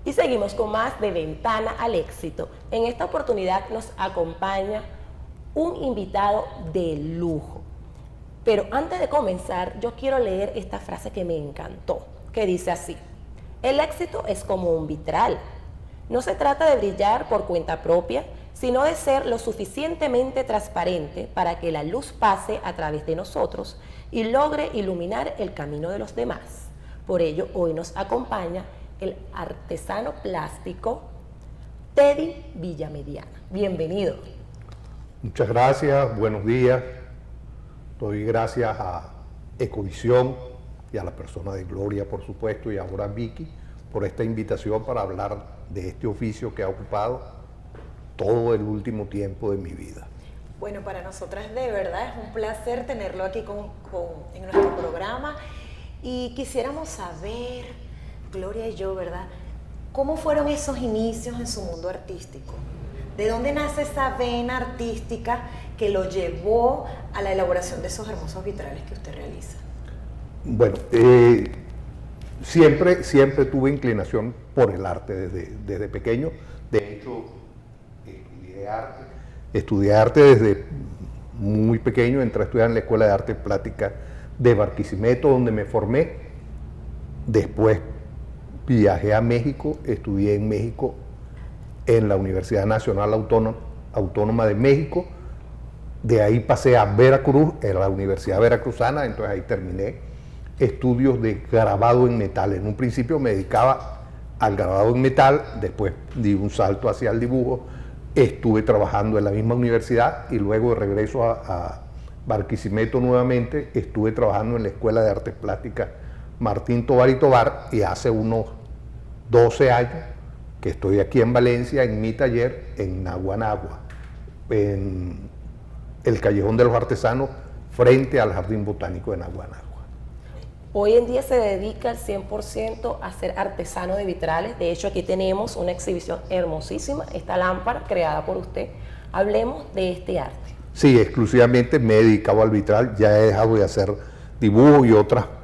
Y seguimos con más de Ventana al Éxito. En esta oportunidad nos acompaña un invitado de lujo. Pero antes de comenzar, yo quiero leer esta frase que me encantó, que dice así: el éxito es como un vitral. No se trata de brillar por cuenta propia, sino de ser lo suficientemente transparente para que la luz pase a través de nosotros y logre iluminar el camino de los demás. Por ello, hoy nos acompaña el artesano plástico Teddy Villamediana. Bienvenido. Muchas gracias, buenos días. Doy gracias a Ecovisión y a la persona de Gloria, por supuesto, y ahora a Vicky, por esta invitación para hablar de este oficio que ha ocupado todo el último tiempo de mi vida. Bueno, para nosotras de verdad es un placer tenerlo aquí en nuestro programa y quisiéramos saber, Gloria y yo, ¿verdad?, ¿cómo fueron esos inicios en su mundo artístico? ¿De dónde nace esa vena artística que lo llevó a la elaboración de esos hermosos vitrales que usted realiza? Bueno, siempre tuve inclinación por el arte desde pequeño. De hecho, estudié arte desde muy pequeño. Entré a estudiar en la Escuela de Arte Plástica de Barquisimeto, donde me formé. Después viajé a México, estudié en México en la Universidad Nacional Autónoma de México. De ahí pasé a Veracruz, en la Universidad Veracruzana, entonces ahí terminé estudios de grabado en metal. En un principio me dedicaba al grabado en metal, después di un salto hacia el dibujo, estuve trabajando en la misma universidad y luego de regreso a Barquisimeto nuevamente, estuve trabajando en la Escuela de Artes Plásticas Martín Tovar y Tovar, y hace unos 12 años que estoy aquí en Valencia, en mi taller, en Naguanagua, en el Callejón de los Artesanos, frente al Jardín Botánico de Naguanagua. Hoy en día se dedica al 100% a ser artesano de vitrales. De hecho, aquí tenemos una exhibición hermosísima, esta lámpara creada por usted. Hablemos de este arte. Sí, exclusivamente me he dedicado al vitral, ya he dejado de hacer dibujo y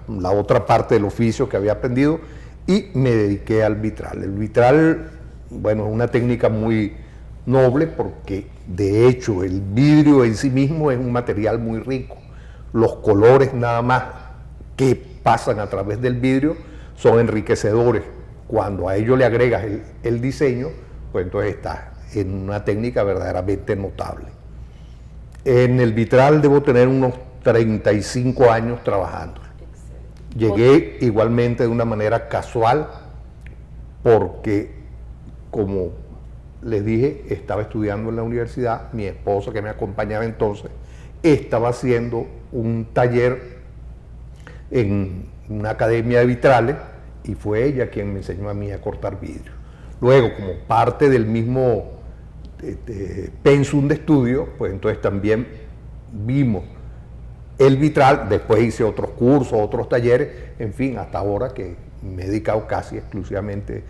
la otra parte del oficio que había aprendido, y me dediqué al vitral. El vitral, bueno, es una técnica muy noble porque de hecho el vidrio en sí mismo es un material muy rico. Los colores nada más que pasan a través del vidrio son enriquecedores. Cuando a ello le agregas el diseño, pues entonces estás en una técnica verdaderamente notable. En el vitral debo tener unos 35 años trabajando. Llegué igualmente de una manera casual porque, como les dije, estaba estudiando en la universidad. Mi esposa, que me acompañaba entonces, estaba haciendo un taller en una academia de vitrales y fue ella quien me enseñó a mí a cortar vidrio. Luego, como parte del mismo pensum de estudio, pues entonces también vimos el vitral. Después hice otros cursos, otros talleres, en fin, hasta ahora que me he dedicado exclusivamente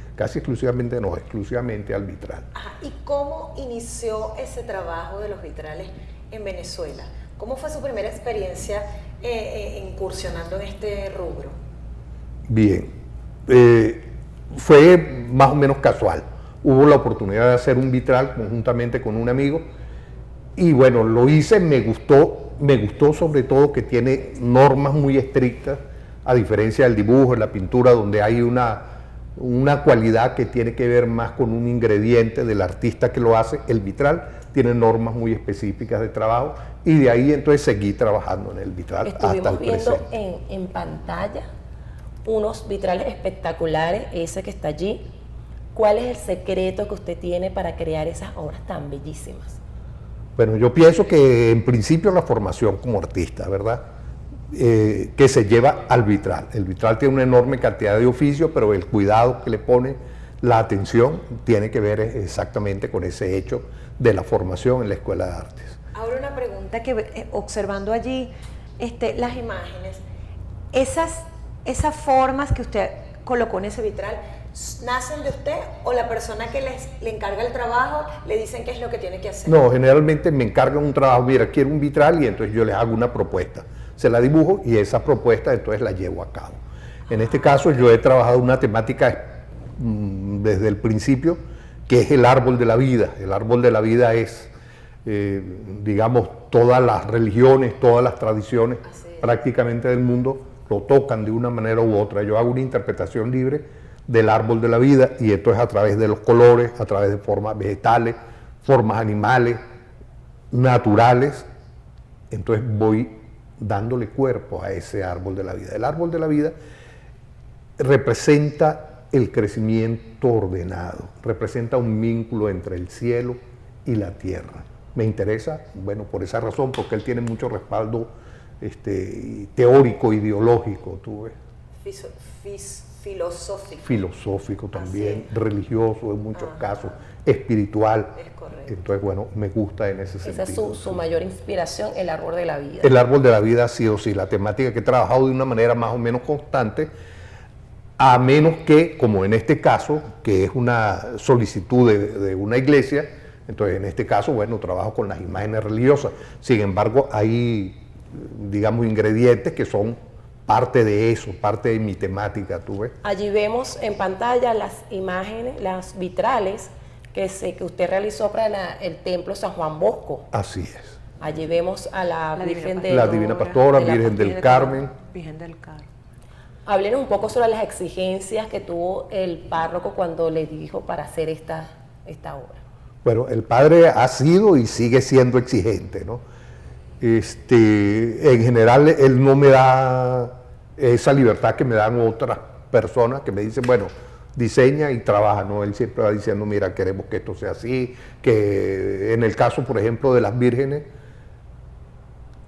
al vitral. Ajá. ¿Y cómo inició ese trabajo de los vitrales en Venezuela? ¿Cómo fue su primera experiencia incursionando en este rubro? Bien, fue más o menos casual. Hubo la oportunidad de hacer un vitral conjuntamente con un amigo y bueno, lo hice, me gustó sobre todo que tiene normas muy estrictas, a diferencia del dibujo, en la pintura, donde hay una cualidad que tiene que ver más con un ingrediente del artista que lo hace. El vitral tiene normas muy específicas de trabajo y de ahí entonces seguí trabajando en el vitral hasta el presente. Estuvimos viendo en pantalla unos vitrales espectaculares, ese que está allí. ¿Cuál es el secreto que usted tiene para crear esas obras tan bellísimas? Bueno, yo pienso que en principio la formación como artista, ¿verdad?, que se lleva al vitral. El vitral tiene una enorme cantidad de oficios, pero el cuidado que le pone, la atención, tiene que ver exactamente con ese hecho de la formación en la Escuela de Artes. Ahora una pregunta que observando allí las imágenes, esas formas que usted colocó en ese vitral, ¿nacen de usted o la persona que le encarga el trabajo le dicen qué es lo que tiene que hacer? No, generalmente me encargan un trabajo, mira, quiero un vitral, y entonces yo les hago una propuesta, se la dibujo y esa propuesta entonces la llevo a cabo. En este caso yo he trabajado una temática desde el principio, que es el árbol de la vida. El árbol de la vida es, digamos, todas las religiones, todas las tradiciones prácticamente del mundo lo tocan de una manera u otra. Yo hago una interpretación libre del árbol de la vida y esto es a través de los colores, a través de formas vegetales, formas animales, naturales. Entonces voy dándole cuerpo a ese árbol de la vida. El árbol de la vida representa el crecimiento ordenado, representa un vínculo entre el cielo y la tierra. Me interesa, bueno, por esa razón, porque él tiene mucho respaldo teórico, ideológico, tú ves. Filosófico. Filosófico también, religioso en muchos casos, espiritual. Es correcto. Entonces, bueno, me gusta en ese sentido. Esa es su mayor inspiración, el árbol de la vida. El árbol de la vida, sí o sí, la temática que he trabajado de una manera más o menos constante, a menos que, como en este caso, que es una solicitud de una iglesia, entonces en este caso, bueno, trabajo con las imágenes religiosas. Sin embargo, hay, digamos, ingredientes que son parte de eso, parte de mi temática, tú ves. Allí vemos en pantalla las imágenes, las vitrales que usted realizó para el templo San Juan Bosco. Así es. Allí vemos a la Virgen de la Divina Pastora, de la Virgen del Carmen. Virgen del Carmen. Háblenos un poco sobre las exigencias que tuvo el párroco cuando le dijo para hacer esta obra. Bueno, el padre ha sido y sigue siendo exigente, ¿no? En general, él no me da esa libertad que me dan otras personas que me dicen, bueno, diseña y trabaja, ¿no? Él siempre va diciendo, mira, queremos que esto sea así, que en el caso, por ejemplo, de las vírgenes,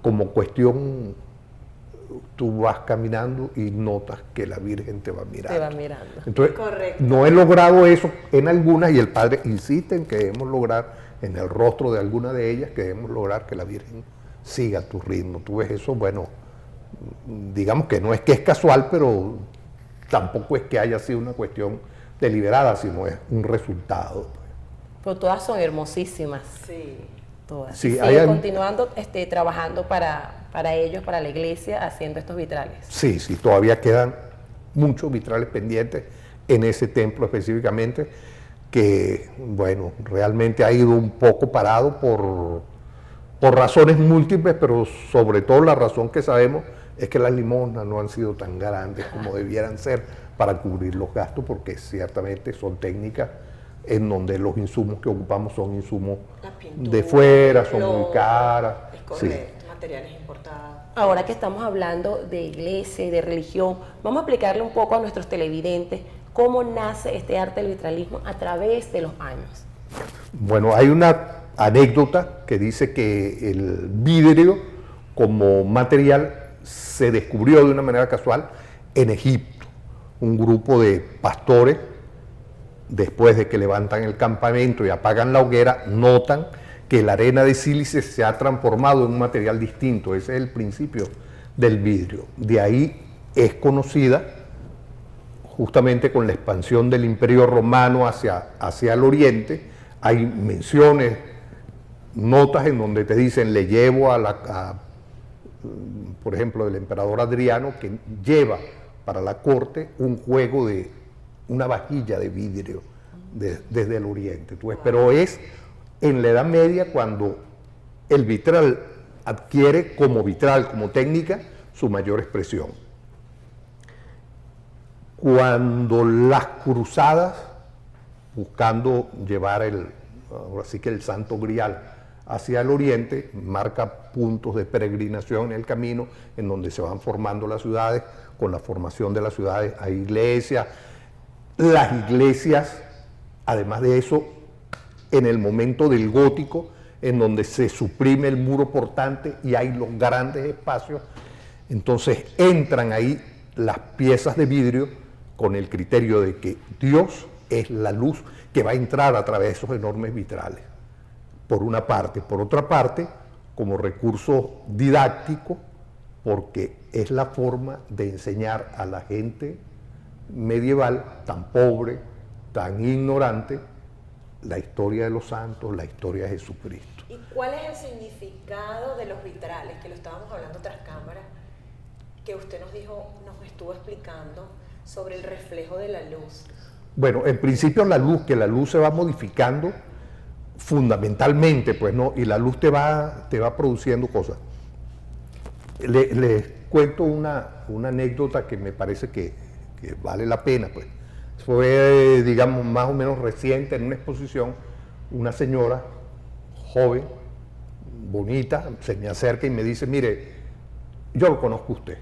como cuestión, tú vas caminando y notas que la Virgen te va mirando. Te va mirando. Entonces, correcto. no he logrado eso en algunas y el padre insiste en que debemos lograr, en el rostro de alguna de ellas, que debemos lograr que la Virgen siga tu ritmo. Tú ves eso, bueno, digamos que no es que es casual, pero tampoco es que haya sido una cuestión deliberada, sino es un resultado. Pero todas son hermosísimas. Sí. Todas. Sí, Sigue continuando trabajando para ellos, para la iglesia, haciendo estos vitrales. Sí, sí, todavía quedan muchos vitrales pendientes en ese templo específicamente, que, bueno, realmente ha ido un poco parado por razones múltiples, pero sobre todo la razón que sabemos es que las limosnas no han sido tan grandes como debieran ser para cubrir los gastos, porque ciertamente son técnicas en donde los insumos que ocupamos son insumos de fuera, son muy caras. Es correcto, materiales importados. Ahora que estamos hablando de iglesia y de religión, vamos a explicarle un poco a nuestros televidentes cómo nace este arte del vitralismo a través de los años. Bueno, hay una anécdota que dice que el vidrio como material se descubrió de una manera casual en Egipto. Un grupo de pastores, después de que levantan el campamento y apagan la hoguera, notan que la arena de sílice se ha transformado en un material distinto. Ese es el principio del vidrio. De ahí es conocida, justamente con la expansión del Imperio Romano hacia el Oriente. Hay menciones, notas en donde te dicen, le llevo por ejemplo, del emperador Adriano, que lleva para la corte un juego de una vajilla de vidrio desde el Oriente. Pero es en la Edad Media cuando el vitral adquiere como vitral, como técnica, su mayor expresión. Cuando las cruzadas, buscando llevar ahora sí que el Santo Grial hacia el Oriente, marca puntos de peregrinación en el camino en donde se van formando las ciudades. Con la formación de las ciudades hay iglesias. Las iglesias, además de eso, en el momento del gótico, en donde se suprime el muro portante y hay los grandes espacios, entonces entran ahí las piezas de vidrio con el criterio de que Dios es la luz que va a entrar a través de esos enormes vitrales, por una parte. Por otra parte, como recurso didáctico, porque es la forma de enseñar a la gente medieval, tan pobre, tan ignorante, la historia de los santos, la historia de Jesucristo. ¿Y cuál es el significado de los vitrales, que lo estábamos hablando tras cámara, que usted nos estuvo explicando sobre el reflejo de la luz? Bueno, en principio la luz, que la luz se va modificando fundamentalmente, pues no, y la luz te va produciendo cosas. Les cuento una anécdota que me parece que vale la pena, pues. Fue, digamos, más o menos reciente en una exposición, una señora joven, bonita, se me acerca y me dice, mire, yo lo conozco a usted.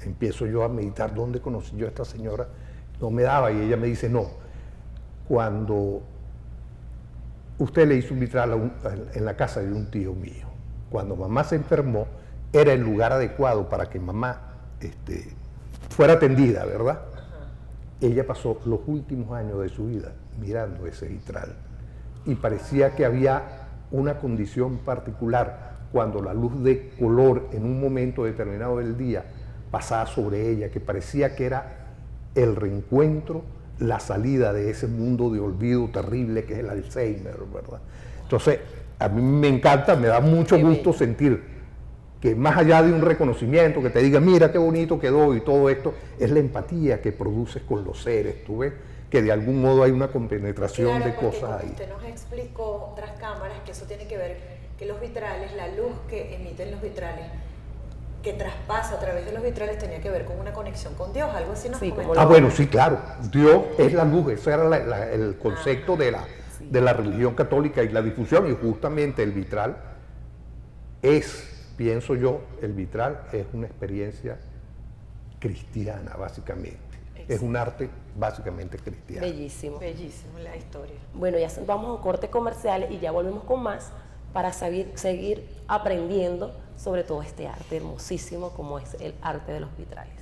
Empiezo yo a meditar, ¿dónde conocí yo a esta señora? No me daba, y ella me dice, no, cuando usted le hizo un vitral en la casa de un tío mío, cuando mamá se enfermó, era el lugar adecuado para que mamá fuera atendida, ¿verdad? Ella pasó los últimos años de su vida mirando ese vitral y parecía que había una condición particular cuando la luz de color en un momento determinado del día pasaba sobre ella, que parecía que era el reencuentro, la salida de ese mundo de olvido terrible que es el Alzheimer, ¿verdad? Entonces, a mí me encanta, me da mucho gusto sentir que más allá de un reconocimiento, que te diga, mira qué bonito quedó y todo esto, es la empatía que produces con los seres, tú ves que de algún modo hay una compenetración de cosas ahí. Usted nos explicó tras cámaras que eso tiene que ver, que los vitrales, la luz que emiten los vitrales, que traspasa a través de los vitrales, tenía que ver con una conexión con Dios, algo así nos comentó. Bueno, sí, claro, Dios es la luz, ese era el concepto de la religión católica y la difusión, y justamente el vitral pienso yo, el vitral es una experiencia cristiana, básicamente. Es un arte básicamente cristiano. Bellísimo. Bellísimo la historia. Bueno, ya vamos a un corte comercial y ya volvemos con más para seguir aprendiendo sobre todo este arte hermosísimo como es el arte de los vitrales.